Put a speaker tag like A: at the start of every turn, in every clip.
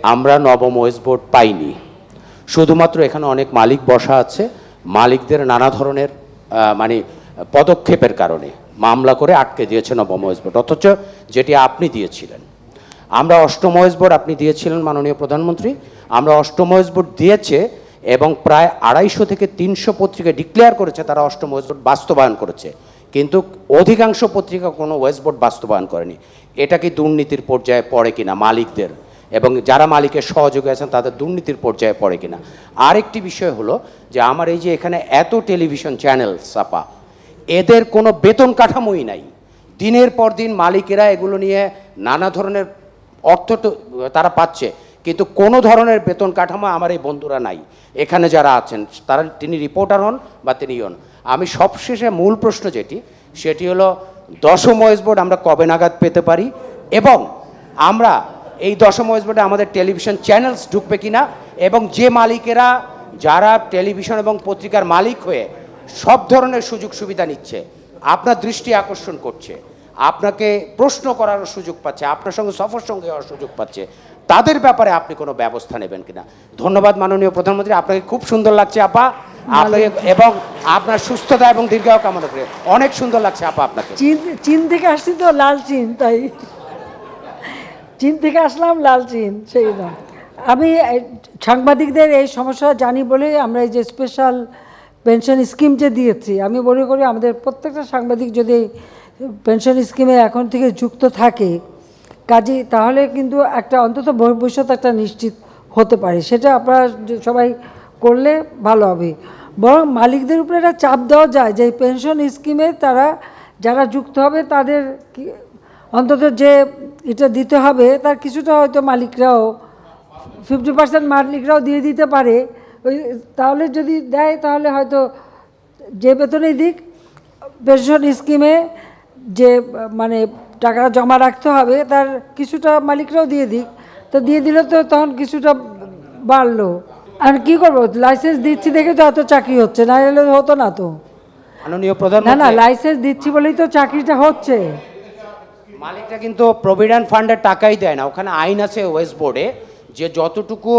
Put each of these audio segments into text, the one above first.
A: আমরা নবম wedge board পাইনি, শুধুমাত্র এখানে অনেক মালিক বসা আছে। মালিকদের নানা ধরনের পদক্ষেপের কারণে মামলা করে আটকে দিয়েছে নবম ওয়েজ বোর্ড, অথচ যেটি আপনি দিয়েছিলেন। আমরা অষ্টম ওয়েজ বোর্ড আপনি দিয়েছিলেন মাননীয় প্রধানমন্ত্রী, আমরা অষ্টম ওয়েজ বোর্ড দিয়েছে এবং প্রায় 250 থেকে 300 পত্রিকা ডিক্লেয়ার করেছে তারা অষ্টম ওয়েজ বোর্ড বাস্তবায়ন করেছে, কিন্তু অধিকাংশ পত্রিকা কোনো ওয়েজ বোর্ড বাস্তবায়ন করেনি। এটা কি দুর্নীতির পর্যায়ে পড়ে কিনা মালিকদের এবং যারা মালিকের সহযোগী আছেন তাদের দুর্নীতির পর্যায়ে পড়ে কিনা? আরেকটি বিষয় হলো যে আমার এই যে এখানে এত টেলিভিশন চ্যানেল ছাপা, এদের কোনো বেতন কাঠামোই নাই। দিনের পর দিন মালিকেরা এগুলো নিয়ে নানা ধরনের অর্থ তো তারা পাচ্ছে, কিন্তু কোনো ধরনের বেতন কাঠামো আমার এই বন্ধুরা নাই এখানে যারা আছেন, তারা তিনি রিপোর্টার হন বা তিনি হন। আমি সবশেষে মূল প্রশ্ন সেটি হলো দশম ওয়েজ বোর্ড আমরা কবে নাগাদ পেতে পারি, এবং আমরা এই দশম ওয়েজ বোর্ডে আমাদের টেলিভিশন চ্যানেলস ঢুকবে কিনা, এবং যে মালিকেরা যারা টেলিভিশন এবং পত্রিকার মালিক হয়ে সব ধরনের সুযোগ সুবিধা নিচ্ছে, আপনার দৃষ্টি আকর্ষণ করছে, আপনাকে প্রশ্ন করার সুযোগ পাচ্ছে, আপনার সঙ্গে সফর সঙ্গে হওয়ার সুযোগ পাচ্ছে, তাদের ব্যাপারে আপনি কোনো ব্যবস্থা নেবেন কিনা? ধন্যবাদ মাননীয় প্রধানমন্ত্রী, আপনাকে খুব সুন্দর লাগছে আপা, আপনাকে এবং আপনার সুস্থতা এবং দীর্ঘায়ু কামনা করে। অনেক সুন্দর লাগছে আপা আপনাকে।
B: চীন থেকে আসছি তো, লাল চীন, তাই চীন থেকে আসলাম, লাল চীন সেই না। আমি সাংবাদিকদের এই সমস্যা জানি বলে আমরা এই যে স্পেশাল পেনশন স্কিম যে দিয়েছি, আমি মনে করি আমাদের প্রত্যেকটা সাংবাদিক যদি পেনশন স্কিমে এখন থেকে যুক্ত থাকে কাজে, তাহলে কিন্তু একটা অন্তত ভবিষ্যৎ একটা নিশ্চিত হতে পারে। সেটা আপনারা সবাই করলে ভালো হবে। বরং মালিকদের উপরে একটা চাপ দেওয়া যায় যে পেনশন স্কিমে তারা যারা যুক্ত হবে তাদের অন্তত যে এটা দিতে হবে তার কিছুটা হয়তো মালিকরাও 50% মালিকরাও দিয়ে দিতে পারে। ওই তাহলে যদি দেয় তাহলে হয়তো যে বেতনেই দিক পেনশন স্কিমে যে টাকা জমা রাখতে হবে তার কিছুটা মালিকরাও দিয়ে দিক, তো দিয়ে দিলে তো তখন কিছুটা বাড়লো। আর কি করবো, লাইসেন্স দিচ্ছি দেখে তো এত চাকরি হচ্ছে, না হলে হতো না তো।
A: মাননীয় প্রধান,
B: না লাইসেন্স দিচ্ছি বলেই তো চাকরিটা হচ্ছে।
A: মালিকরা কিন্তু প্রভিডেন্ট ফান্ডের টাকাই দেয় না, ওখানে আইন আছে ওয়েজ বোর্ডে যে যতটুকু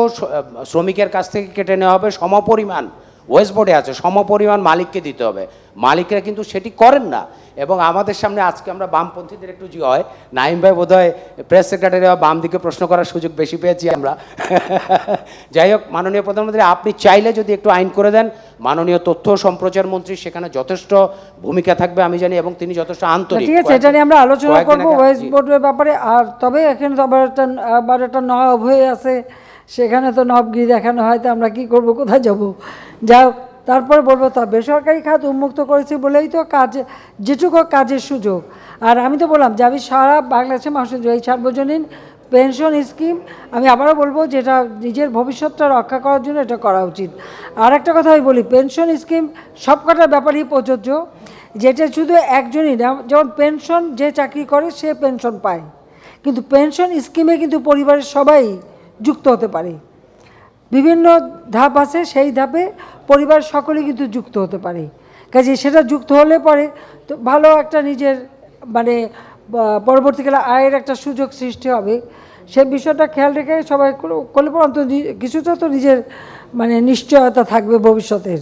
A: শ্রমিকের কাছ থেকে কেটে নেওয়া হবে সমপরিমাণ ওয়েজ বোর্ডে আছে, সমপরিমাণ মালিককে দিতে হবে। মালিকরা কিন্তু সেটি করেন না, এবং আমাদের সামনে আজকে আমরা বামপন্থীদের একটু যে হয় নাইম ভাই বোধহয় প্রেস সেক্রেটারি বাম দিকে প্রশ্ন করার সুযোগ বেশি পেয়েছি আমরা। যাই হোক মাননীয় প্রধানমন্ত্রী, আপনি চাইলে যদি একটু আইন করে দেন, মাননীয় তথ্য ও সম্প্রচার মন্ত্রী সেখানে যথেষ্ট ভূমিকা থাকবে আমি জানি, এবং তিনি যথেষ্ট আন্তরিক।
B: ঠিক আছে, এটা নিয়ে আমরা আলোচনা করবো ওয়েজ বোর্ডের ব্যাপারে। আর তবে এখানে তো আবার একটা নবাব হয়ে আছে, সেখানে তো নবগিরি দেখানো হয়, তো আমরা কী করবো, কোথায় যাবো? যা তারপরে বলবো তা বেসরকারি খাত উন্মুক্ত করেছি বলেই তো কাজ, যেটুকু কাজের সুযোগ। আর আমি তো বললাম যে আমি সারা বাংলাদেশের মানুষের এই সার্বজনীন পেনশন স্কিম, আমি আবারও বলবো যেটা নিজের ভবিষ্যৎটা রক্ষা করার জন্য এটা করা উচিত। আর একটা কথা আমি বলি, পেনশন স্কিম সব কটার ব্যাপারেই প্রযোজ্য, যেটা শুধু একজনই না। যেমন পেনশন যে চাকরি করে সে পেনশন পায়, কিন্তু পেনশন স্কিমে কিন্তু পরিবারের সবাই যুক্ত হতে পারে। বিভিন্ন ধাপ আছে, সেই ধাপে পরিবার সকলেই কিন্তু যুক্ত হতে পারে। কাজে সেটা যুক্ত হলে পরে তো ভালো একটা নিজের পরবর্তীকালে আয়ের একটা সুযোগ সৃষ্টি হবে। সে বিষয়টা খেয়াল রেখে সবাই করলে পর অন্তত কিছুটা তো নিজের নিশ্চয়তা থাকবে ভবিষ্যতের।